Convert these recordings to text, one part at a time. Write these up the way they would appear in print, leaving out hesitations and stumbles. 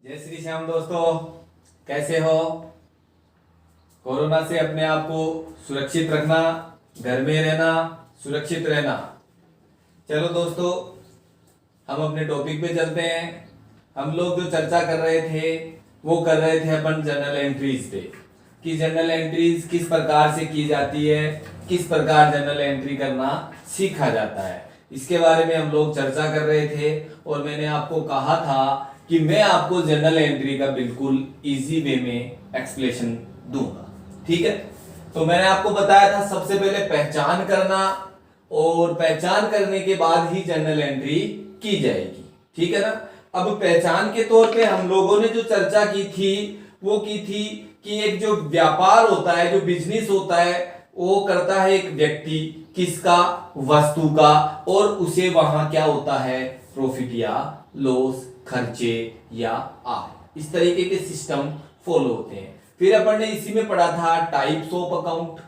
जय श्री श्याम दोस्तों, कैसे हो। कोरोना से अपने आप को सुरक्षित रखना, घर में रहना, सुरक्षित रहना। चलो दोस्तों, हम अपने टॉपिक पे चलते हैं। हम लोग जो चर्चा कर रहे थे वो कर रहे थे अपन जर्नल एंट्रीज पे, कि जर्नल एंट्रीज किस प्रकार से की जाती है, किस प्रकार जर्नल एंट्री करना सीखा जाता है, इसके बारे में हम लोग चर्चा कर रहे थे। और मैंने आपको कहा था कि मैं आपको जर्नल एंट्री का बिल्कुल इजी वे में एक्सप्लेनेशन दूंगा। ठीक है, तो मैंने आपको बताया था सबसे पहले पहचान करना, और पहचान करने के बाद ही जर्नल एंट्री की जाएगी। ठीक है ना। अब पहचान के तौर पे हम लोगों ने जो चर्चा की थी वो की थी कि एक जो व्यापार होता है, जो बिजनेस होता है, वो करता है एक व्यक्ति, किसका, वस्तु का, और उसे वहां क्या होता है, प्रॉफिट या लॉस, खर्चे या आय, इस तरीके के सिस्टम फॉलो होते हैं। फिर अपन ने इसी में पढ़ा था types of account,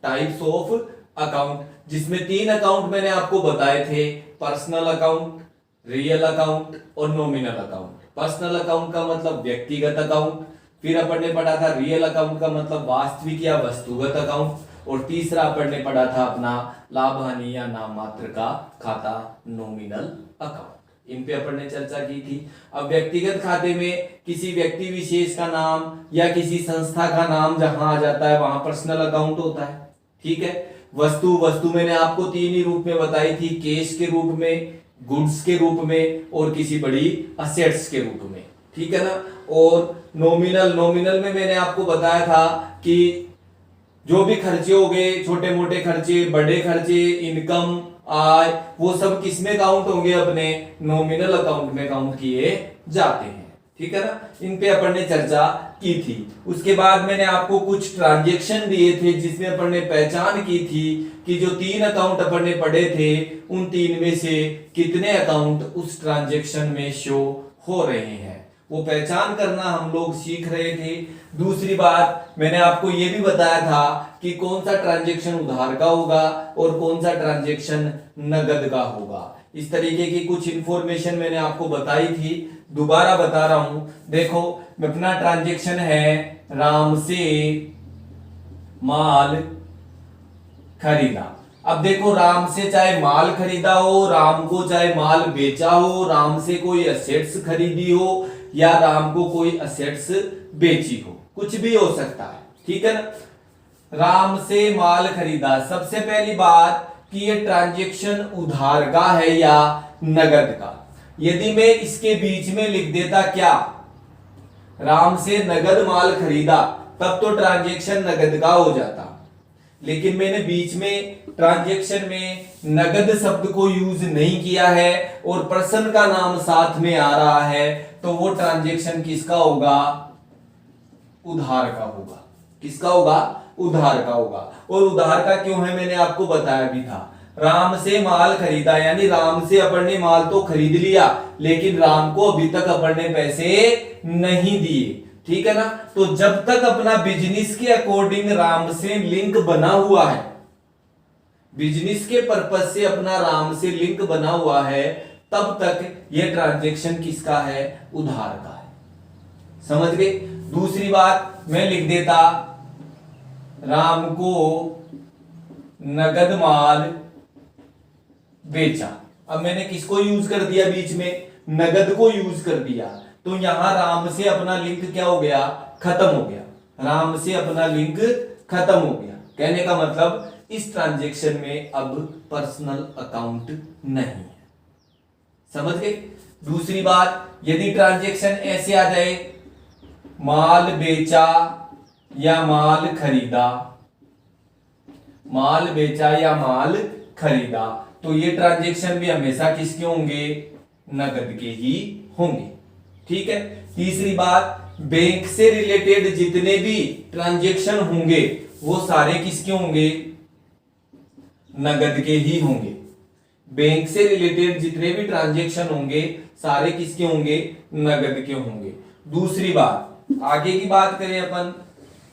types of account, जिसमें 3 अकाउंट मैंने आपको बताए थे, पर्सनल अकाउंट, रियल अकाउंट और नॉमिनल अकाउंट। पर्सनल अकाउंट का मतलब व्यक्तिगत अकाउंट, फिर अपन ने पढ़ा था रियल अकाउंट का मतलब वास्तविक या वस्तुगत अकाउंट, और तीसरा अपन ने पढ़ा था अपना लाभ हानि या नाम मात्र का खाता, नॉमिनल अकाउंट। इन पे अपन ने चर्चा की थी। अब व्यक्तिगत खाते में किसी व्यक्ति विशेष का नाम या किसी संस्था का नाम जहां आ जाता है वहां पर्सनल अकाउंट होता है। ठीक है। वस्तु मैंने आपको 3 ही रूप में बताई थी, कैश के रूप में, गुड्स के रूप में, और किसी बड़ी असेट्स के रूप में। ठीक है ना। और नॉमिनल में मैंने आपको बताया था कि जो भी खर्चे हो गए, छोटे मोटे खर्चे, बड़े खर्चे, इनकम, आय, वो सब किस में काउंट होंगे, अपने नॉमिनल अकाउंट में काउंट किए जाते हैं। ठीक है ना। इन पे अपन ने चर्चा की थी। उसके बाद मैंने आपको कुछ ट्रांजैक्शन दिए थे जिसमें अपन ने पहचान की थी कि जो 3 अकाउंट अपन ने पढ़े थे उन 3 में से कितने अकाउंट उस ट्रांजैक्शन में शो हो रहे हैं, वो पहचान करना हम लोग सीख रहे थे। दूसरी बात, मैंने आपको यह भी बताया था कि कौन सा ट्रांजैक्शन उधार का होगा और कौन सा ट्रांजैक्शन नगद का होगा। इस तरीके की कुछ इंफॉर्मेशन मैंने आपको बताई थी, दोबारा बता रहा हूं। देखो, अपना ट्रांजैक्शन है राम से माल खरीदा। अब देखो, राम से चाहे माल खरीदा हो, राम को चाहे माल बेचा हो, राम से कोई असेट्स खरीदी हो या राम को कोई असेट्स बेची हो, कुछ भी हो सकता है। ठीक है ना। राम से माल खरीदा, सबसे पहली बात कि ये ट्रांजैक्शन उधार का है या नगद का। यदि मैं इसके बीच में लिख देता क्या, राम से नगद माल खरीदा, तब तो ट्रांजैक्शन नगद का हो जाता। लेकिन मैंने बीच में ट्रांजैक्शन में नगद शब्द को यूज नहीं किया है और पर्सन का नाम साथ में आ रहा है, तो वो ट्रांजैक्शन किसका होगा, उधार का होगा। किसका होगा, उधार का होगा। और उधार का क्यों है मैंने आपको बताया भी था। राम से माल खरीदा, यानी राम से अपन ने माल तो खरीद लिया, लेकिन राम को अभी तक अपन ने पैसे नहीं दिए। ठीक है ना। तो जब तक अपना बिजनेस के अकॉर्डिंग राम से लिंक बना हुआ है, बिजनेस के पर्पज से अपना राम से लिंक बना हुआ है, तब तक यह ट्रांजैक्शन किसका है, उधार का है। समझ गए। दूसरी बात, मैं लिख देता राम को नगद माल बेचा। अब मैंने किसको यूज कर दिया, बीच में नगद को यूज कर दिया, तो यहां राम से अपना लिंक क्या हो गया, खत्म हो गया। राम से अपना लिंक खत्म हो गया। कहने का मतलब इस ट्रांजैक्शन में अब पर्सनल अकाउंट नहीं है। समझ गए। दूसरी बात, यदि ट्रांजैक्शन ऐसे आ जाए, माल बेचा या माल खरीदा, माल बेचा या माल खरीदा, तो ये ट्रांजैक्शन भी हमेशा किसके होंगे, नगद के ही होंगे। ठीक है। तीसरी बात, बैंक से रिलेटेड जितने भी ट्रांजैक्शन होंगे वो सारे किसके होंगे, नगद के ही होंगे। बैंक से रिलेटेड जितने भी ट्रांजैक्शन होंगे सारे किसके होंगे, नगद के होंगे। दूसरी बात, आगे की बात करें अपन,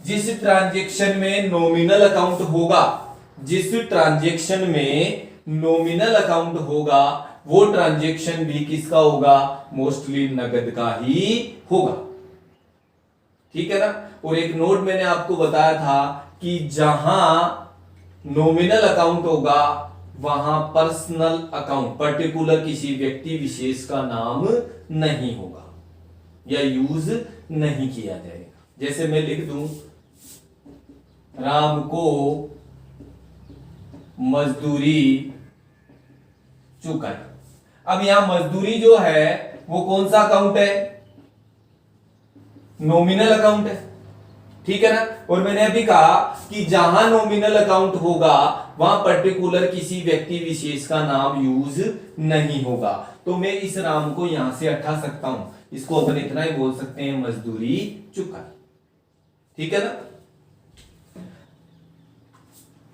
जिस ट्रांजैक्शन में नॉमिनल अकाउंट होगा, जिस ट्रांजैक्शन में नॉमिनल अकाउंट होगा वो ट्रांजैक्शन भी किसका होगा, मोस्टली नगद का ही होगा। ठीक है ना। और एक नोट मैंने आपको बताया था कि जहां नॉमिनल अकाउंट होगा वहां पर्सनल अकाउंट, पर्टिकुलर किसी व्यक्ति विशेष का नाम नहीं होगा या यूज नहीं किया जाएगा। जैसे मैं लिख दूं राम को मजदूरी चुकाई। अब यहां मजदूरी जो है वो कौन सा अकाउंट है, नॉमिनल अकाउंट है। ठीक है ना। और मैंने अभी कहा कि जहां नॉमिनल अकाउंट होगा वहां पर्टिकुलर किसी व्यक्ति विशेष का नाम यूज नहीं होगा। तो मैं इस राम को यहां से हटा सकता हूं, इसको अपन इतना ही बोल सकते हैं मजदूरी चुकाई। ठीक है ना।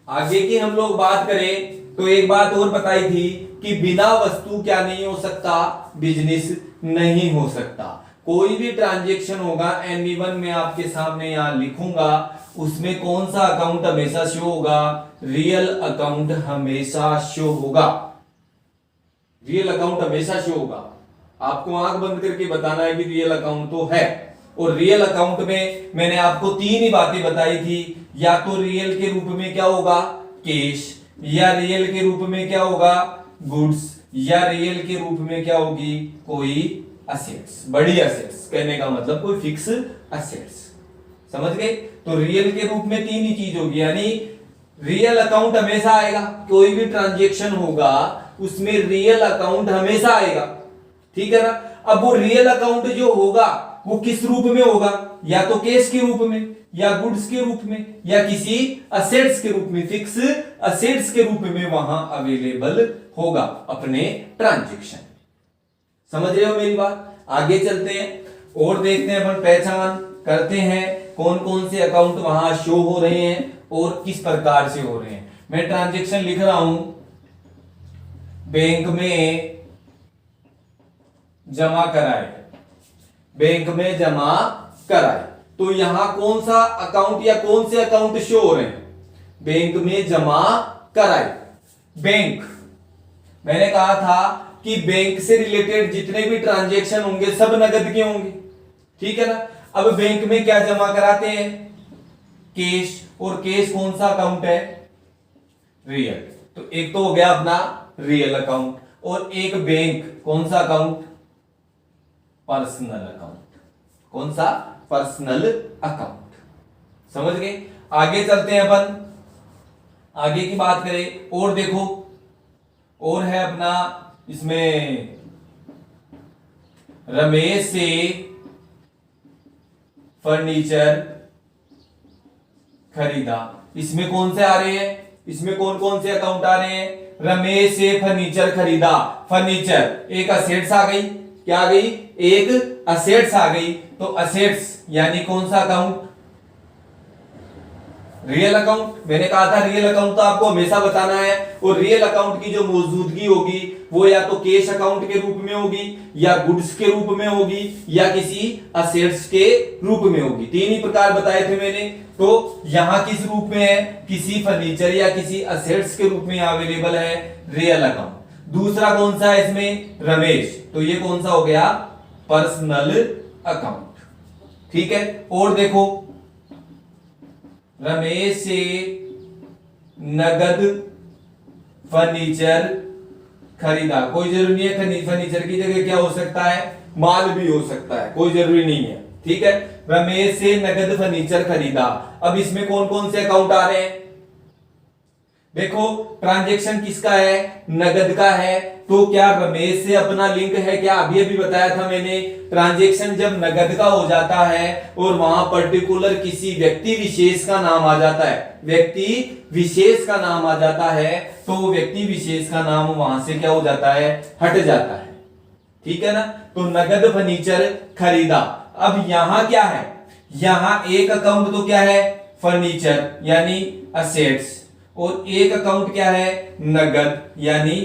आगे की हम लोग बात करें तो एक बात और बताई थी कि बिना वस्तु क्या नहीं हो सकता, बिजनेस नहीं हो सकता। कोई भी ट्रांजैक्शन होगा एनी1 में आपके सामने यहां लिखूंगा, उसमें कौन सा अकाउंट हमेशा शो होगा, रियल अकाउंट हमेशा शो होगा। रियल अकाउंट हमेशा शो होगा। आपको आंख बंद करके बताना है कि रियल अकाउंट तो है। और रियल अकाउंट में मैंने आपको तीन ही बातें बताई थी, या तो रियल के रूप में क्या होगा, कैश, या रियल के रूप में क्या होगा, गुड्स, या रियल के रूप में क्या होगी, कोई असेट्स, बड़ी असेट्स। कहने का मतलब कोई फिक्स असेट्स। समझ गए। तो रियल के रूप में तीन ही चीज होगी, यानी रियल अकाउंट हमेशा आएगा। कोई भी ट्रांजैक्शन होगा उसमें रियल अकाउंट हमेशा आएगा। ठीक है ना। अब वो रियल अकाउंट जो होगा वो किस रूप में होगा, या तो कैश के रूप में, या गुड्स के रूप में, या किसी असेट्स के रूप में, फिक्स असेट्स के रूप में वहां अवेलेबल होगा अपने ट्रांजैक्शन। समझ रहे हो मेरी बात। आगे चलते हैं और देखते हैं, अपन पहचान करते हैं कौन कौन से अकाउंट वहां शो हो रहे हैं और किस प्रकार से हो रहे हैं। मैं ट्रांजैक्शन लिख रहा हूं, बैंक में जमा कराए, बैंक में जमा कराए। तो यहां कौन सा अकाउंट या कौन से अकाउंट शो हो रहे हैं, बैंक में जमा कराए। बैंक, मैंने कहा था कि बैंक से रिलेटेड जितने भी ट्रांजैक्शन होंगे सब नगद के होंगे। ठीक है ना। अब बैंक में क्या जमा कराते हैं, कैश। और कैश कौन सा अकाउंट है, रियल। तो एक तो हो गया अपना रियल अकाउंट, और एक बैंक कौन सा अकाउंट, पर्सनल अकाउंट। कौन सा, पर्सनल अकाउंट। समझ गए। आगे चलते हैं अपन, आगे की बात करें और देखो, और है अपना इसमें रमेश से फर्नीचर खरीदा। इसमें कौन से आ रहे हैं, इसमें कौन कौन से अकाउंट आ रहे हैं, रमेश से फर्नीचर खरीदा। फर्नीचर एक असेट्स आ गई, क्या आ गई, एक असेट्स आ गई। तो असेट्स यानी कौन सा अकाउंट, रियल अकाउंट। मैंने कहा था रियल अकाउंट तो आपको हमेशा बताना है। और रियल अकाउंट की जो मौजूदगी होगी वो या तो कैश अकाउंट के रूप में होगी, या गुड्स के रूप में होगी, या किसी असेट्स के रूप में होगी। तीन ही प्रकार बताए थे मैंने। तो यहां किस रूप में है, किसी फर्नीचर या किसी असेट्स के रूप में अवेलेबल है रियल अकाउंट। दूसरा कौन सा है इसमें, रमेश। तो ये कौन सा हो गया, पर्सनल अकाउंट। ठीक है। और देखो, रमेश से नगद फर्नीचर खरीदा। कोई जरूरी नहीं है फर्नीचर की जगह क्या हो सकता है, माल भी हो सकता है, कोई जरूरी नहीं है। ठीक है। रमेश से नगद फर्नीचर खरीदा। अब इसमें कौन कौन से अकाउंट आ रहे हैं, देखो ट्रांजैक्शन किसका है, नगद का है। तो क्या रमेश से अपना लिंक है क्या, अभी अभी बताया था मैंने। ट्रांजैक्शन जब नगद का हो जाता है और वहां पर्टिकुलर किसी व्यक्ति विशेष का नाम आ जाता है, व्यक्ति विशेष का नाम आ जाता है, तो व्यक्ति विशेष का नाम वहां से क्या हो जाता है, हट जाता है। ठीक है ना। तो नगद फर्नीचर खरीदा। अब यहां क्या है, यहां एक अकाउंट तो क्या है, फर्नीचर यानी असेट्स, और एक अकाउंट क्या है, नगद यानी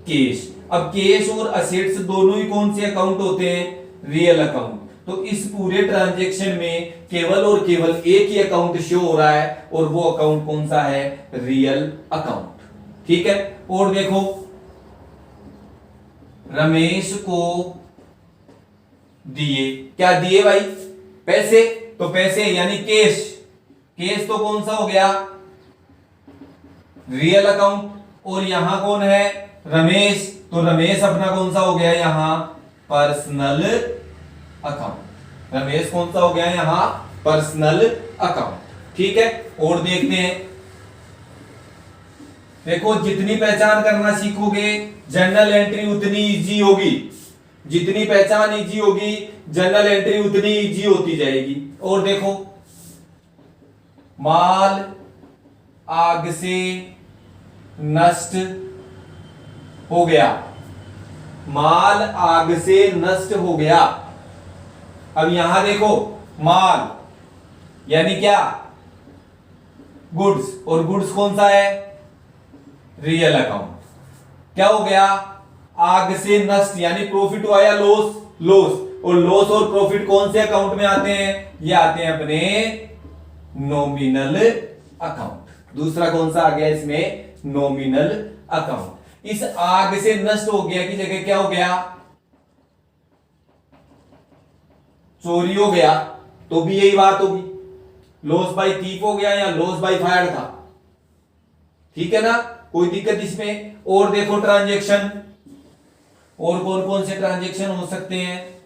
कैश। अब कैश और असेट्स दोनों ही कौन से अकाउंट होते हैं, रियल अकाउंट। तो इस पूरे ट्रांजैक्शन में केवल और केवल एक ही अकाउंट शो हो रहा है, और वो अकाउंट कौन सा है, रियल अकाउंट। ठीक है। और देखो रमेश को दिए, क्या दिए भाई? पैसे। तो पैसे यानी कैश, कैश तो कौन सा हो गया? Real account. और यहां कौन है? रमेश। तो रमेश अपना कौन सा हो गया यहां? Personal account. रमेश कौन सा हो गया यहां? Personal account. ठीक है, और देखते हैं। देखो जितनी पहचान करना सीखोगे जर्नल एंट्री उतनी इजी होगी, जितनी पहचान इजी होगी जर्नल एंट्री उतनी इजी होती जाएगी। और देखो माल आग से नष्ट हो गया, माल आग से नष्ट हो गया। अब यहां देखो माल यानी क्या? गुड्स। और गुड्स कौन सा है? Real account. क्या हो गया? आग से नष्ट यानी प्रॉफिट हुआ या लॉस? लॉस। और लॉस और प्रॉफिट कौन से अकाउंट में आते हैं? ये आते हैं अपने नॉमिनल अकाउंट। दूसरा कौन सा आ गया इसमें? Nominal account. इस आग से नष्ट हो गया की जगह क्या हो गया? चोरी हो गया, तो भी यही बात होगी, लॉस बाय थीफ हो गया या लॉस बाय फायर था। ठीक है ना, कोई दिक्कत इसमें? और देखो ट्रांजैक्शन, और कौन कौन से ट्रांजैक्शन हो सकते हैं?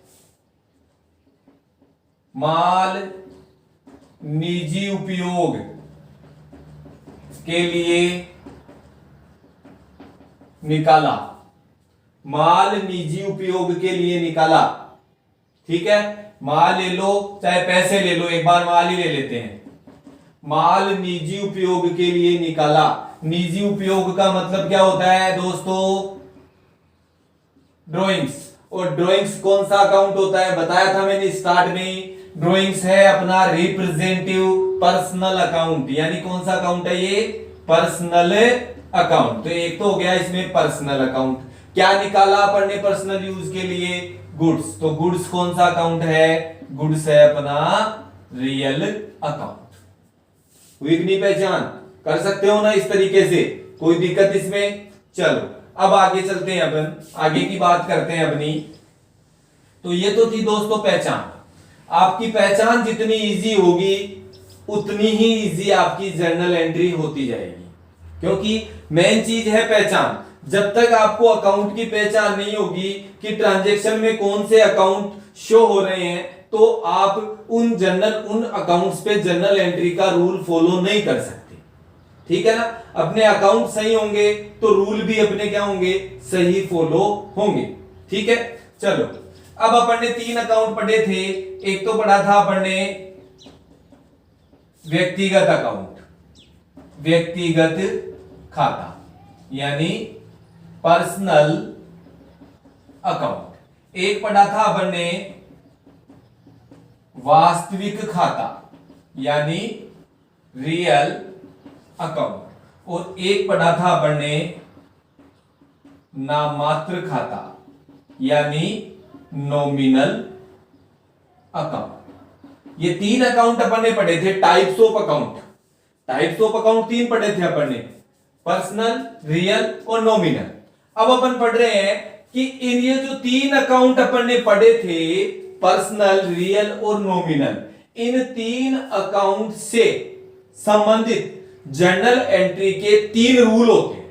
माल निजी उपयोग के लिए निकाला, माल निजी उपयोग के लिए निकाला। ठीक है, माल ले लो चाहे पैसे ले लो, एक बार माल ही ले लेते हैं। माल निजी उपयोग के लिए निकाला। निजी उपयोग का मतलब क्या होता है दोस्तों? ड्राइंग्स। और ड्राइंग्स कौन सा अकाउंट होता है? बताया था मैंने स्टार्ट में ही, ड्राइंग्स है अपना रिप्रेजेंटेटिव पर्सनल अकाउंट। यानी कौन सा अकाउंट है ये? Personal account. तो एक तो हो गया इसमें पर्सनल अकाउंट। क्या निकाला अपन ने पर्सनल यूज के लिए? गुड्स। तो गुड्स कौन सा अकाउंट है? गुड्स है अपना रियल अकाउंट। हुई कि नहीं पहचान? कर सकते हो ना इस तरीके से, कोई दिक्कत इसमें? चलो अब आगे चलते हैं, अपन आगे की बात करते हैं अपनी। तो ये तो थी दोस्तों पहचान। आपकी पहचान जितनी इजी होगी उतनी ही इजी आपकी जर्नल एंट्री होती जाएगी, क्योंकि मेन चीज है पहचान। जब तक आपको अकाउंट की पहचान नहीं होगी कि ट्रांजैक्शन में कौन से अकाउंट शो हो रहे हैं, तो आप उन अकाउंट्स पे जर्नल एंट्री का रूल फॉलो नहीं कर सकते। ठीक है ना, अपने अकाउंट सही होंगे तो रूल भी अपने क्या होंगे? सही फॉलो होंगे। ठीक है, चलो अब अपन ने 3 अकाउंट पढ़े थे। एक तो पढ़ा था अपन ने व्यक्तिगत अकाउंट, व्यक्तिगत खाता यानी पर्सनल अकाउंट। एक पढ़ा था अपन ने वास्तविक खाता यानी रियल अकाउंट। और एक पढ़ा था अपन ने नाममात्र खाता यानी नॉमिनल अकाउंट। ये 3 अकाउंट अपन ने पढ़े थे, types of account. Types of account 3 पढ़े थे अपन ने, पर्सनल, रियल और नॉमिनल। अब अपन पढ़ रहे हैं कि इन ये जो 3 अकाउंट अपन ने पढ़े थे, पर्सनल, रियल और नॉमिनल, इन 3 अकाउंट से संबंधित जर्नल एंट्री के 3 रूल होते हैं।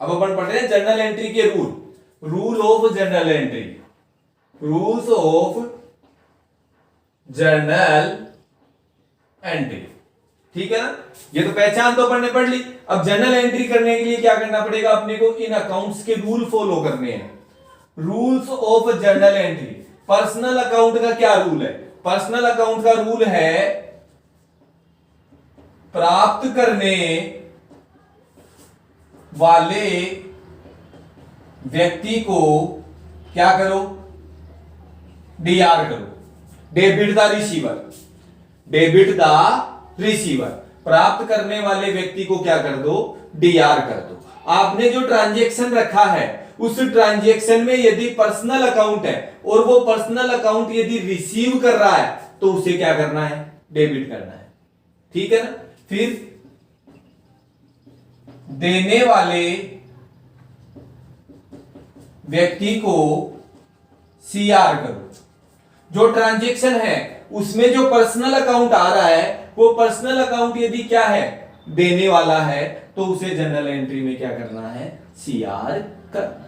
अब अपन पढ़ रहे हैं जर्नल एंट्री के rule. Rule of journal entry, rules of journal entry. ठीक है ना, ये तो पहचान तो अपन ने पढ़ ली। अब जर्नल एंट्री करने के लिए क्या करना पड़ेगा अपने को? इन अकाउंट्स के रूल फॉलो करने हैं। Rules of journal entry. Personal account का क्या रूल है? पर्सनल अकाउंट का रूल है प्राप्त करने वाले व्यक्ति को क्या करो? डीआर करो। Debit the receiver, debit the receiver. प्राप्त करने वाले व्यक्ति को क्या कर दो? डीआर कर दो। आपने जो ट्रांजैक्शन रखा है उस ट्रांजैक्शन में यदि पर्सनल अकाउंट है और वो पर्सनल अकाउंट यदि रिसीव कर रहा है तो उसे क्या करना है? डेबिट करना है। ठीक है ना। फिर देने वाले व्यक्ति को सीआर करो। जो ट्रांजैक्शन है उसमें जो पर्सनल अकाउंट आ रहा है, वो पर्सनल अकाउंट यदि क्या है, देने वाला है, तो उसे जनरल एंट्री में क्या करना है, सीआर करना।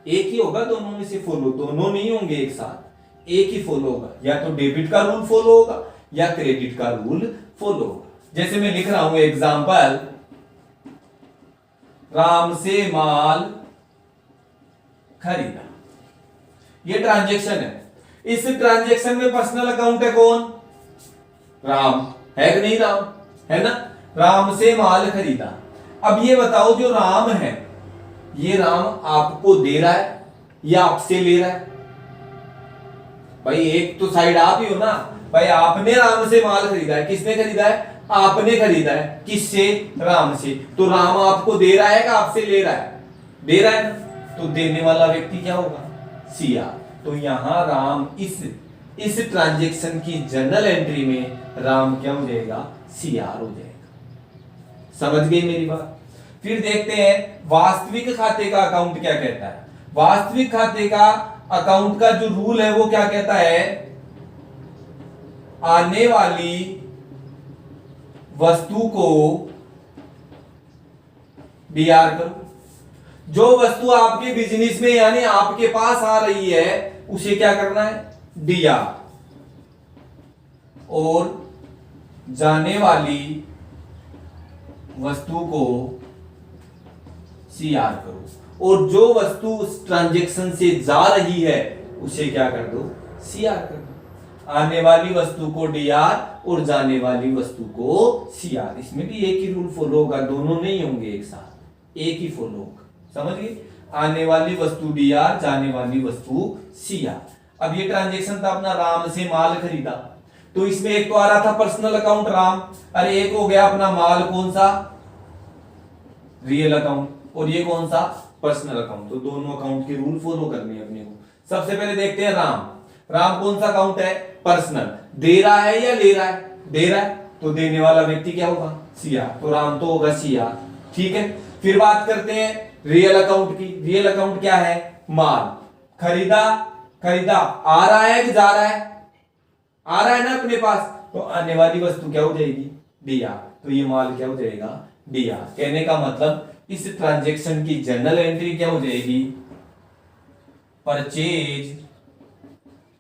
एक ही होगा दोनों में से फॉलो, दोनों नहीं होंगे एक साथ, एक ही फॉलो होगा। या तो डेबिट का रूल फॉलो होगा या क्रेडिट का रूल फॉलो होगा। जैसे मैं लिख रहा हूं एग्जांपल, राम से माल खरीदा, ये ट्रांजैक्शन है। इस ट्रांजैक्शन में पर्सनल अकाउंट है कौन, राम है कि नहीं, राम है ना, राम से माल खरीदा। अब ये बताओ जो राम है, ये राम आपको दे रहा है या आपसे ले रहा है? भाई एक तो साइड आप ही हो ना भाई, आपने राम से माल खरीदा है। किसने खरीदा है, आपने खरीदा है। किससे, राम से। तो राम आपको दे रहा है कि आपसे ले रहा है, दे रहा है ना, तो देने वाला व्यक्ति क्या होगा, सीआर। तो यहां राम इस ट्रांजैक्शन की जर्नल एंट्री में राम क्या हो जाएगा, सीआर हो जाएगा। समझ गई मेरी बात। फिर देखते हैं वास्तविक खाते का अकाउंट क्या कहता है। वास्तविक खाते का अकाउंट का जो रूल है वो क्या कहता है, आने वाली वस्तु को डीआर करो। जो वस्तु आपके बिजनेस में यानी आपके पास आ रही है उसे क्या करना है, डीआर। और जाने वाली वस्तु को सीआर करो। और जो वस्तु उस ट्रांजैक्शन से जा रही है उसे क्या कर दो, सीआर कर दो। आने वाली वस्तु को डीआर और जाने वाली वस्तु को सीआर। इसमें भी एक ही रूल फॉलो होगा, दोनों नहीं होंगे एक साथ, एक ही फॉलो होगा। समझ गए, आने वाली वस्तु डीआर, जाने वाली वस्तु सीआर। अब ये ट्रांजैक्शन था अपना, राम से माल खरीदा, तो इसमें एक तो आ रहा था पर्सनल अकाउंट राम, अरे एक हो गया अपना माल कौन सा, रियल अकाउंट, और ये कौन सा, पर्सनल अकाउंट। तो दोनों अकाउंट के रूल फॉलो करने अपने को। सबसे पहले देखते हैं राम। राम कौन सा अकाउंट है, पर्सनल। दे रहा है या ले रहा है, दे रहा है, तो देने वाला व्यक्ति क्या होगा, सीआर। तो राम तो होगा सीआर। ठीक है, फिर बात करते हैं रियल अकाउंट की। रियल अकाउंट क्या है, माल खरीदा, खरीदा आ रहा है कि जा रहा है, आ रहा है ना अपने पास, तो आने वाली वस्तु क्या हो जाएगी, डीआर। तो ये माल क्या हो जाएगा, डीआर। कहने का मतलब इस ट्रांजैक्शन की जर्नल एंट्री क्या हो जाएगी, परचेज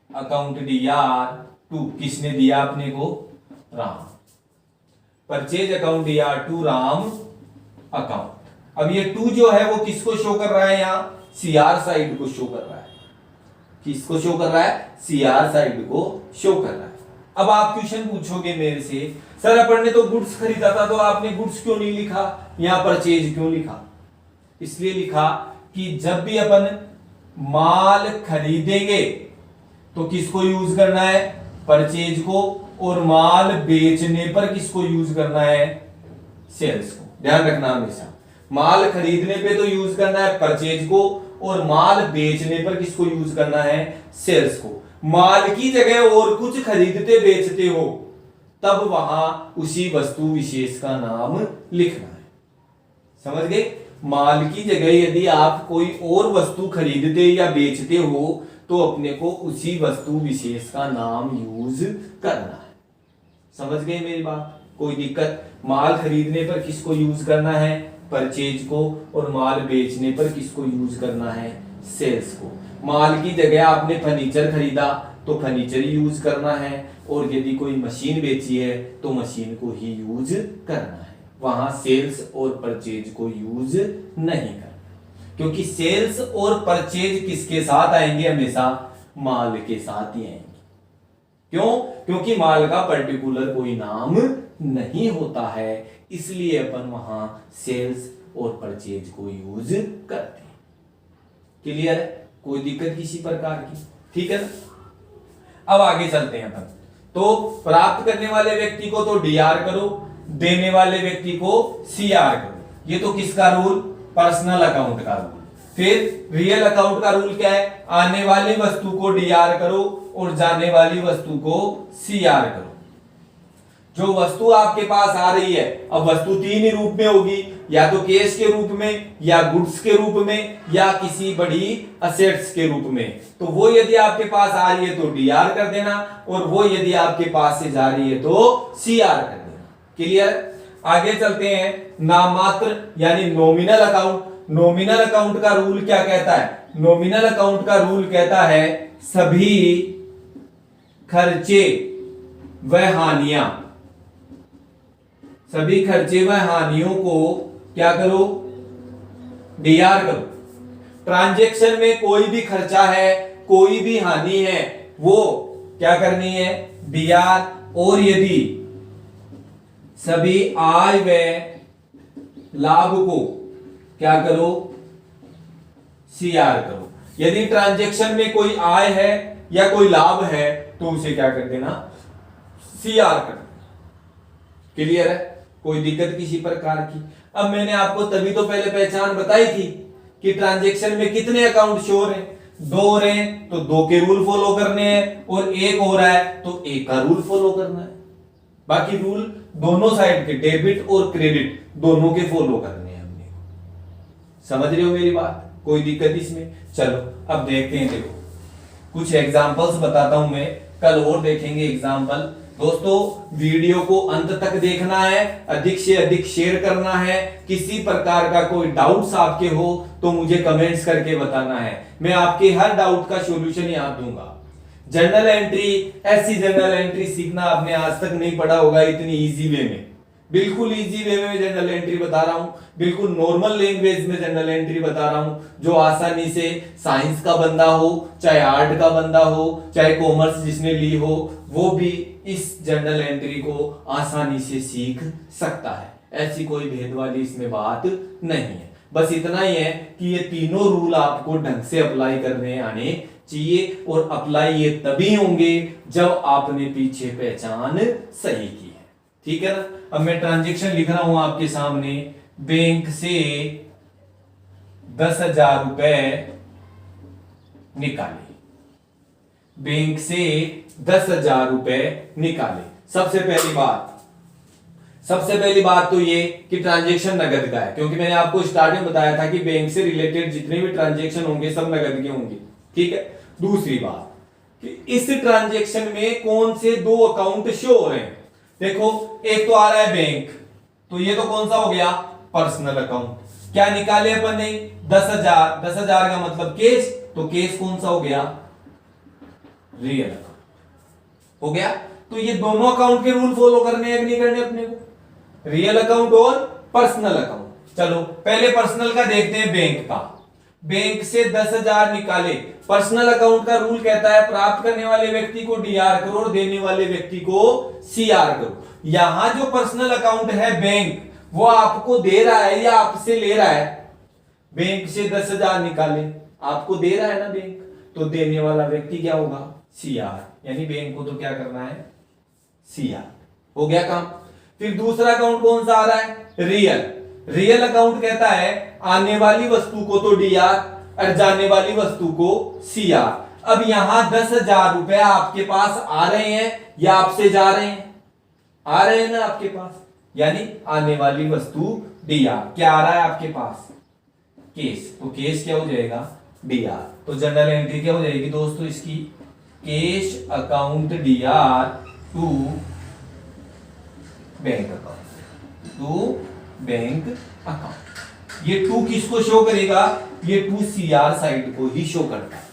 अकाउंट डीआर टू, किसने दिया अपने को, Ram. Purchase account DR to Ram account. अब ये टू जो है वो किसको शो कर रहा है, यहां सीआर साइड को शो कर रहा है। किसको शो कर रहा है, सीआर साइड को शो कर रहा है। अब आप क्वेश्चन पूछोगे मेरे से, सर अपन ने तो गुड्स खरीदा था, तो आपने गुड्स क्यों नहीं लिखा, यहां परचेज क्यों लिखा? इसलिए लिखा कि जब भी अपन माल खरीदेंगे तो किसको यूज करना है, परचेज को, और माल बेचने पर किसको यूज करना है, सेल्स को। ध्यान रखना हमेशा, माल खरीदने पे तो यूज करना है परचेज को, और माल बेचने पर किसको यूज करना है, सेल्स को। माल की जगह और कुछ खरीदते बेचते हो तब वहां उसी वस्तु विशेष का नाम लिखना है। समझ गए, माल की जगह यदि आप कोई और वस्तु खरीदते या बेचते हो तो अपने को उसी वस्तु विशेष का नाम यूज करना है। समझ गए मेरी बात, कोई दिक्कत? माल खरीदने पर किसको यूज करना है, परचेज को, और माल बेचने पर किसको यूज करना है, सेल्स को। माल की जगह आपने फर्नीचर खरीदा तो फर्नीचर यूज करना है, और यदि कोई मशीन बेची है तो मशीन को ही यूज करना है, वहां सेल्स और परचेज को यूज नहीं करना। क्योंकि सेल्स और परचेज किसके साथ आएंगे, हमेशा माल के साथ ही आएंगे। क्यों? क्योंकि माल का पर्टिकुलर कोई नाम नहीं होता है, इसलिए अपन वहां सेल्स और परचेज को यूज करते हैं। क्लियर है, कोई दिक्कत किसी प्रकार की? ठीक है ना, अब आगे चलते हैं अपन। तो प्राप्त करने वाले व्यक्ति को तो डीआर करो, देने वाले व्यक्ति को सीआर करो। ये तो किसका रूल, पर्सनल अकाउंट का रूल। फिर रियल अकाउंट का रूल क्या है, आने वाली वस्तु को डीआर करो और जाने वाली वस्तु को सीआर करो। जो वस्तु आपके पास आ रही है, अब वस्तु तीन ही रूप में होगी, या तो कैश के रूप में, या गुड्स के रूप में, या किसी बड़ी असेट्स के रूप में। तो वो यदि आपके पास आ रही है तो डीआर कर देना, और वो यदि आपके पास से जा रही है तो सीआर कर देना। क्लियर? आगे चलते हैं। नाममात्र यानी नॉमिनल अकाउंट। नॉमिनल अकाउंट का रूल क्या कहता है? नॉमिनल अकाउंट का रूल कहता है सभी खर्चे व हानियां, सभी खर्चे व हानियों को क्या करो? डीआर करो। ट्रांजैक्शन में कोई भी खर्चा है, कोई भी हानि है, वो क्या करनी है? डीआर। और यदि सभी आय व लाभ को क्या करो? सीआर करो। यदि ट्रांजैक्शन में कोई आय है या कोई लाभ है तो उसे क्या कर देना? सीआर कर देना। क्लियर है? कोई दिक्कत किसी प्रकार की? अब मैंने आपको तभी तो पहले पहचान बताई थी कि ट्रांजैक्शन में कितने अकाउंट शो हो रहे हैं? दो हो रहे हैं तो दो के रूल फॉलो करने हैं, और एक हो रहा है तो एक का रूल फॉलो करना है। बाकी रूल दोनों साइड के, डेबिट और क्रेडिट दोनों के फॉलो करने हैं हमने। समझ रहे हो मेरी बात? कोई दिक्कत इसमें? चलो अब देखते हैं। देखो कुछ एग्जांपल्स बताता हूं मैं, कल और देखेंगे एग्जांपल। दोस्तों वीडियो को अंत तक देखना है, अधिक से अधिक शेयर करना है। किसी प्रकार का कोई डाउट्स आपके हो तो मुझे कमेंट्स करके बताना है, मैं आपके हर डाउट का सॉल्यूशन यहाँ दूंगा। जर्नल एंट्री, ऐसी जर्नल एंट्री सीखना आपने आज तक नहीं पढ़ा होगा इतनी इजी वे में। बिल्कुल इजी वे में जर्नल एंट्री बता रहा हूं, बिल्कुल नॉर्मल लैंग्वेज में जर्नल एंट्री बता रहा हूं, जो आसानी से साइंस का बंदा हो, चाहे आर्ट का बंदा हो, चाहे कॉमर्स जिसने ली हो, वो भी इस जर्नल एंट्री को आसानी से सीख सकता है। ऐसी कोई भेद वाली इसमें बात नहीं है। बस इतना ही है कि ये तीनों रूल आपको ढंग से अप्लाई करने आने चाहिए, और अप्लाई ये तभी होंगे जब आपने पीछे पहचान सही की है। ठीक है ना? अब मैं ट्रांजैक्शन लिख रहा हूं आपके सामने। बैंक से 10,000 रुपए निकाले, बैंक से 10,000 रुपए निकाले। सबसे पहली बात तो ये कि ट्रांजैक्शन नगद का है, क्योंकि मैंने आपको स्टार्टिंग में बताया था कि बैंक से रिलेटेड जितने भी ट्रांजैक्शन होंगे सब नगद के होंगे। ठीक है? दूसरी बात कि इस ट्रांजैक्शन में कौन से दो अकाउंट शो हो रहे हैं? देखो एक तो आ रहा है बैंक, तो ये तो कौन सा हो गया? Personal account. क्या निकाले अपन ने? 10,000। 10,000 का मतलब केस, तो केस कौन सा हो गया? रियल अकाउंट हो गया। तो ये दोनों अकाउंट के रूल फॉलो करने हैं कि नहीं करने अपने को? रियल अकाउंट और पर्सनल अकाउंट। चलो पहले पर्सनल का देखते हैं, बैंक का। बैंक से 10,000 निकाले। पर्सनल अकाउंट का रूल कहता है प्राप्त करने वाले व्यक्ति को डीआर करो और देने वाले व्यक्ति को सीआर करो। यहां जो पर्सनल अकाउंट है बैंक, वो आपको दे रहा है या आपसे ले रहा है? बैंक से 10,000 निकाले, आपको दे रहा है ना बैंक, तो देने वाला व्यक्ति क्या होगा? सीआर। यानी बैंक को तो क्या करना है? सीआर। हो गया काम। फिर दूसरा अकाउंट कौन सा आ रहा है? रियल। रियल अकाउंट कहता है आने वाली वस्तु को तो डीआर और जाने वाली वस्तु को सीआर। अब यहां 10,000 रुपए आपके पास आ रहे हैं या आपसे जा रहे हैं? आ रहे हैं ना आपके पास, यानी आने वाली वस्तु डीआर। क्या आ रहा है आपके पास? केस। तो केस क्या हो जाएगा? डीआर। तो जनरल एंट्री क्या हो जाएगी दोस्तों इसकी? Cash account DR to bank account, to bank account. ये टू किसको शो करेगा? ये टू सीआर साइड को ही शो करता है।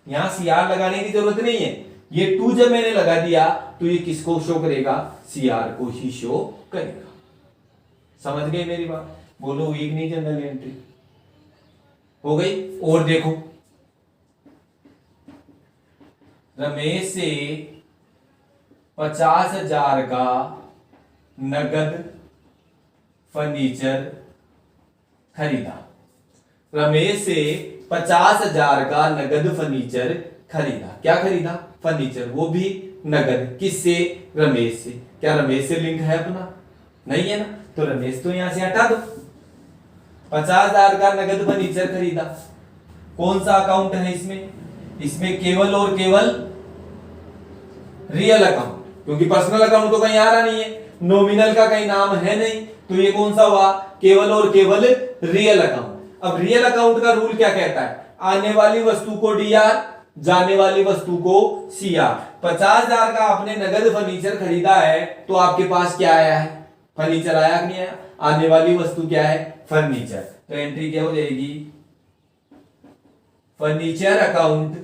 यहां सीआर लगाने की जरूरत नहीं है, ये टू जब मैंने लगा दिया तो ये किसको शो करेगा? सीआर को ही शो करेगा। समझ गए मेरी बात? बोलो वीक नहीं जनरल एंट्री हो गई। और देखो रमेश से 50,000 का नगद फर्नीचर खरीदा। रमेश से 50,000 का नगद फर्नीचर खरीदा। क्या खरीदा? फर्नीचर, वो भी नगद। किससे? रमेश से। क्या रमेश से लिंक है अपना? नहीं है ना, तो रमेश तो यहां से हटा दो। 50,000 का नगद फर्नीचर खरीदा। कौन सा अकाउंट है इसमें? इसमें केवल और केवल रियल अकाउंट। क्योंकि पर्सनल अकाउंट तो कहीं आ रहा नहीं है, नॉमिनल का कहीं नाम है नहीं, तो ये कौन सा हुआ, केवल और केवल रियल अकाउंट। अब रियल अकाउंट का रूल क्या कहता है, आने वाली वस्तु को डीआर, जाने वाली वस्तु को सीआर। 50,000 का आपने नगद फर्नीचर खरीदा है तो आपके पास क्या आया है, फर्नीचर आया कि नहीं आया, आने वाली वस्तु क्या है, फर्नीचर। तो एंट्री क्या हो जाएगी, फर्नीचर अकाउंट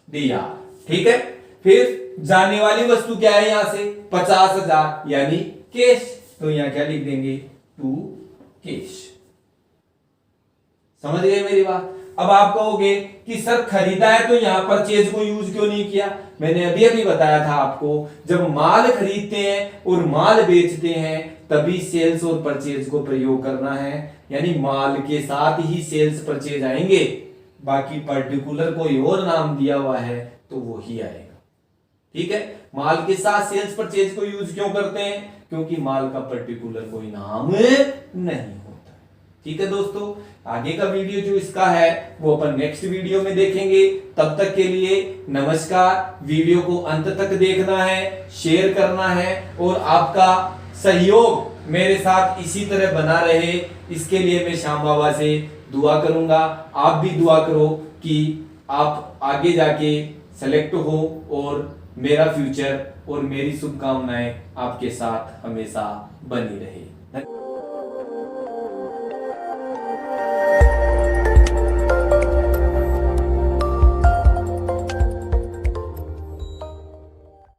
डीआर, ठीक है। फिर जाने वाली वस्तु क्या है, यहां से 50,000 यानी कैश, तो यहां क्या लिख देंगे, टू कैश। समझ गए मेरी बात। अब आप कहोगे कि सर खरीदा है तो यहां परचेज को यूज क्यों नहीं किया, मैंने अभी अभी बताया था आपको, जब माल खरीदते हैं और माल बेचते हैं तभी सेल्स और परचेज को प्रयोग करना है, यानी माल के साथ ही सेल्स परचेज आएंगे, बाकी पर्टिकुलर कोई और नाम दिया हुआ है तो वो ही आएगा, ठीक है। माल के साथ सेल्स परचेज को यूज क्यों करते हैं, क्योंकि माल का पर्टिकुलर कोई नाम नहीं होता, ठीक है दोस्तों। आगे का वीडियो जो इसका है वो अपन नेक्स्ट वीडियो में देखेंगे, तब तक के लिए नमस्कार। वीडियो को अंत तक देखना है, शेयर करना है और आपका सहयोग मेरे साथ इसी तरह बना रहे, इसके लिए मैं श्याम बाबा से दुआ करूंगा। आप भी दुआ करो कि आप आगे जाके सेलेक्ट हो और मेरा फ्यूचर और मेरी शुभकामनाएं आपके साथ हमेशा बनी रहे।